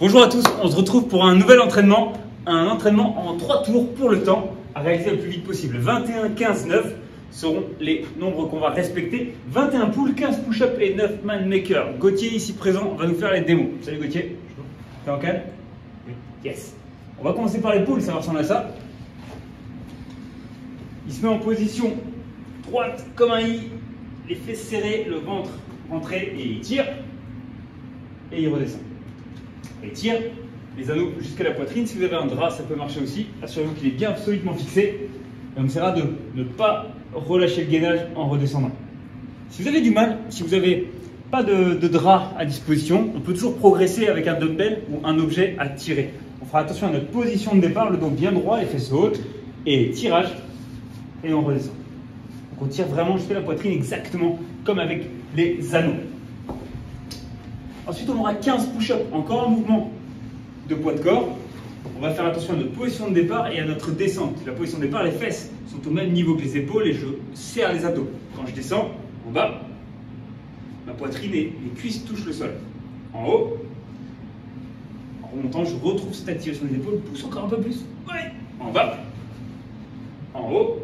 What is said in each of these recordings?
Bonjour à tous, on se retrouve pour un nouvel entraînement, un entraînement en 3 tours pour le temps à réaliser le plus vite possible. 21, 15, 9 seront les nombres qu'on va respecter. 21 poules, 15 push-ups et 9 man makers. Gauthier ici présent va nous faire les démos. Salut Gauthier, t'es en calme? Oui. Yes. On va commencer par les poules, ça va ressembler à ça. Il se met en position droite comme un I, les fesses serrées, le ventre rentré et il tire. Et il redescend. Et tire les anneaux jusqu'à la poitrine. Si vous avez un drap, ça peut marcher aussi. Assurez-vous qu'il est bien solidement fixé. Et on essaiera de ne pas relâcher le gainage en redescendant. Si vous avez du mal, si vous n'avez pas de drap à disposition, on peut toujours progresser avec un dumbbell ou un objet à tirer. On fera attention à notre position de départ, le dos bien droit, les fesses hautes, et tirage, et on redescend. Donc on tire vraiment jusqu'à la poitrine exactement comme avec les anneaux. Ensuite, on aura 15 push-ups, encore un mouvement de poids de corps. On va faire attention à notre position de départ et à notre descente. La position de départ, les fesses sont au même niveau que les épaules et je serre les abdos. Quand je descends, en bas, ma poitrine et les cuisses touchent le sol. En haut, en remontant, je retrouve cette activation des épaules, pousse encore un peu plus. Ouais. En bas, en haut.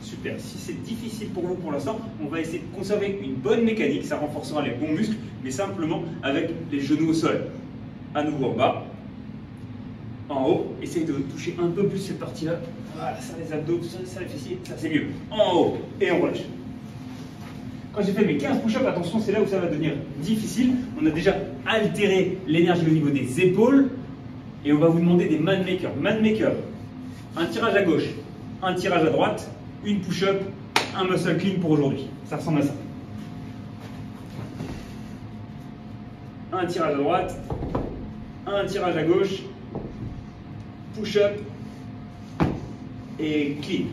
Super. Si c'est difficile pour vous pour l'instant, on va essayer de conserver une bonne mécanique. Ça renforcera les bons muscles, mais simplement avec les genoux au sol. À nouveau en bas. En haut, essayez de toucher un peu plus cette partie-là. Voilà, ça les abdos, ça les fessiers, ça c'est mieux. En haut, et on relâche. Quand j'ai fait mes 15 push-ups, attention, c'est là où ça va devenir difficile. On a déjà altéré l'énergie au niveau des épaules. Et on va vous demander des man makers. Man maker, un tirage à gauche, un tirage à droite, une push-up, un muscle clean pour aujourd'hui. Ça ressemble à ça. Un tirage à droite, un tirage à gauche, push-up et clean.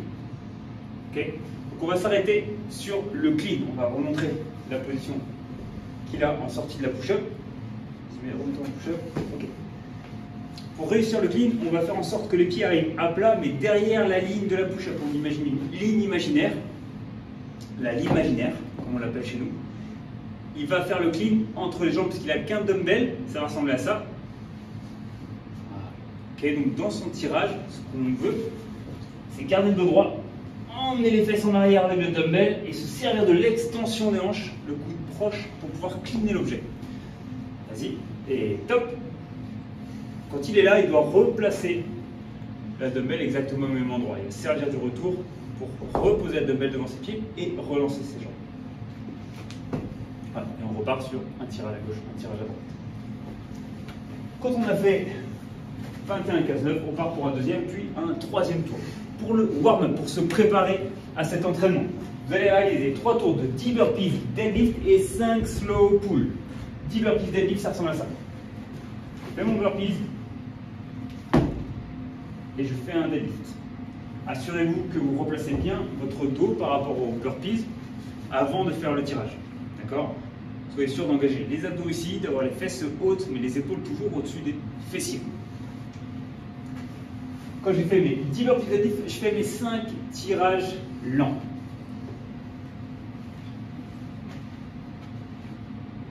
Okay. Donc on va s'arrêter sur le clean. On va remontrer la position qu'il a en sortie de la push-up. Je vais remonter en push-up. Okay. Pour réussir le clean, on va faire en sorte que les pieds arrivent à plat, mais derrière la ligne de la push-up. On imagine une ligne imaginaire, la ligne imaginaire, comme on l'appelle chez nous. Il va faire le clean entre les jambes, parce qu'il n'a qu'un dumbbell, ça va ressembler à ça. Okay, donc dans son tirage, ce qu'on veut, c'est garder le dos droit, emmener les fesses en arrière avec le dumbbell et se servir de l'extension des hanches, le coude proche, pour pouvoir cleaner l'objet. Vas-y, et top. Quand il est là, il doit replacer la dumbbell exactement au même endroit. Il va servir du retour pour reposer la dumbbell devant ses pieds et relancer ses jambes. Voilà, et on repart sur un tirage à gauche, un tirage à droite. Quand on a fait 21, 15, 9, on part pour un deuxième, puis un troisième tour. Pour le warm-up, pour se préparer à cet entraînement, vous allez réaliser 3 tours de 10 burpees deadlift et 5 slow pull. 10 burpees deadlift, ça ressemble à ça. Je fais mon burpees et je fais un deadlift. Assurez-vous que vous replacez bien votre dos par rapport aux burpees avant de faire le tirage. D'accord? Soyez sûr d'engager les abdos ici, d'avoir les fesses hautes, mais les épaules toujours au-dessus des fessiers. Quand j'ai fait mes 10 burpees deadlift, je fais mes 5 tirages lents.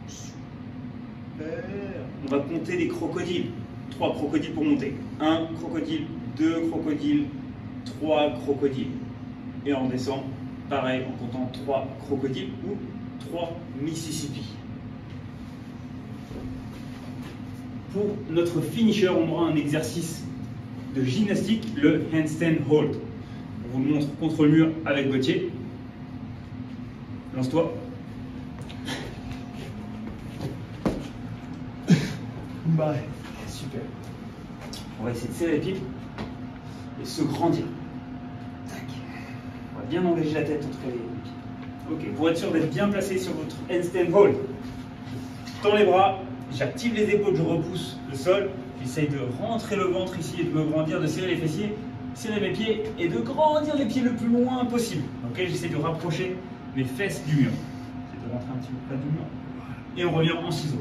Super. On va compter les crocodiles. 3 crocodiles pour monter. 1 crocodile, 2 crocodiles, 3 crocodiles. Et on descend, pareil, en comptant 3 crocodiles ou 3 Mississippi. Pour notre finisher, on aura un exercice de gymnastique, le handstand hold. On vous le montre contre le mur avec Gauthier. Lance-toi. Bah, super. On va essayer de serrer les pieds et se grandir. Tac. On va bien engager la tête entre les pieds. Ok, pour être sûr d'être bien placé sur votre handstand hold, je tends les bras, j'active les épaules, je repousse le sol. J'essaye de rentrer le ventre ici et de me grandir, de serrer les fessiers, serrer mes pieds et de grandir les pieds le plus loin possible. Okay, j'essaie de rapprocher mes fesses du mur. J'essaie de rentrer un petit peu près du mur. Et on revient en ciseaux.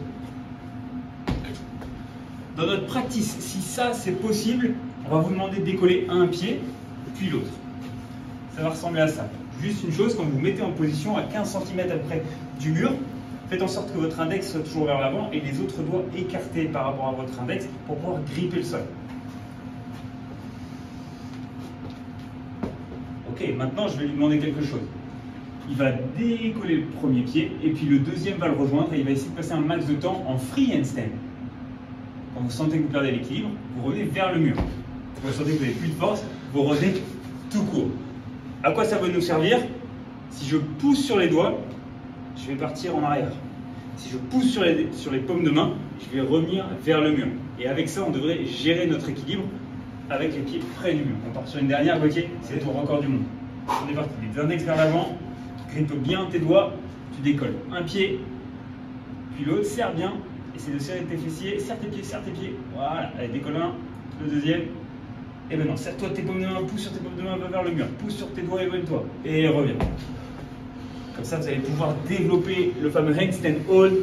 Dans notre practice, si ça c'est possible, on va vous demander de décoller un pied puis l'autre. Ça va ressembler à ça. Juste une chose, quand vous vous mettez en position à 15 cm à peu près du mur, Faites en sorte que votre index soit toujours vers l'avant et les autres doigts écartés par rapport à votre index pour pouvoir gripper le sol. Ok, maintenant je vais lui demander quelque chose. Il va décoller le premier pied et puis le deuxième va le rejoindre et il va essayer de passer un max de temps en free handstand. Quand vous sentez que vous perdez l'équilibre, vous revenez vers le mur. Quand vous sentez que vous n'avez plus de force, vous revenez tout court. À quoi ça va nous servir? Si je pousse sur les doigts, je vais partir en arrière. Si je pousse sur les paumes de main, je vais revenir vers le mur. Et avec ça, on devrait gérer notre équilibre avec les pieds près du mur. On part sur une dernière, Gauthier, c'est ton record du monde. On est parti, les index vers l'avant, grippe bien tes doigts, tu décolles. Un pied, puis l'autre, serre bien, essaie de serrer tes fessiers, serre tes pieds, voilà, allez, décolle un, le deuxième, et maintenant, serre-toi tes paumes de main, pousse sur tes paumes de main, va vers le mur, pousse sur tes doigts, éloigne-toi, et reviens. Comme ça, vous allez pouvoir développer le fameux handstand hold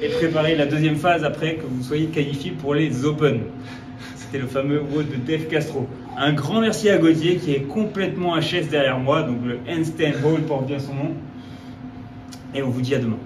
et préparer la deuxième phase après que vous soyez qualifié pour les Open. C'était le fameux WOD de Dave Castro. Un grand merci à Gauthier qui est complètement HS derrière moi, donc le handstand hold porte bien son nom. Et on vous dit à demain.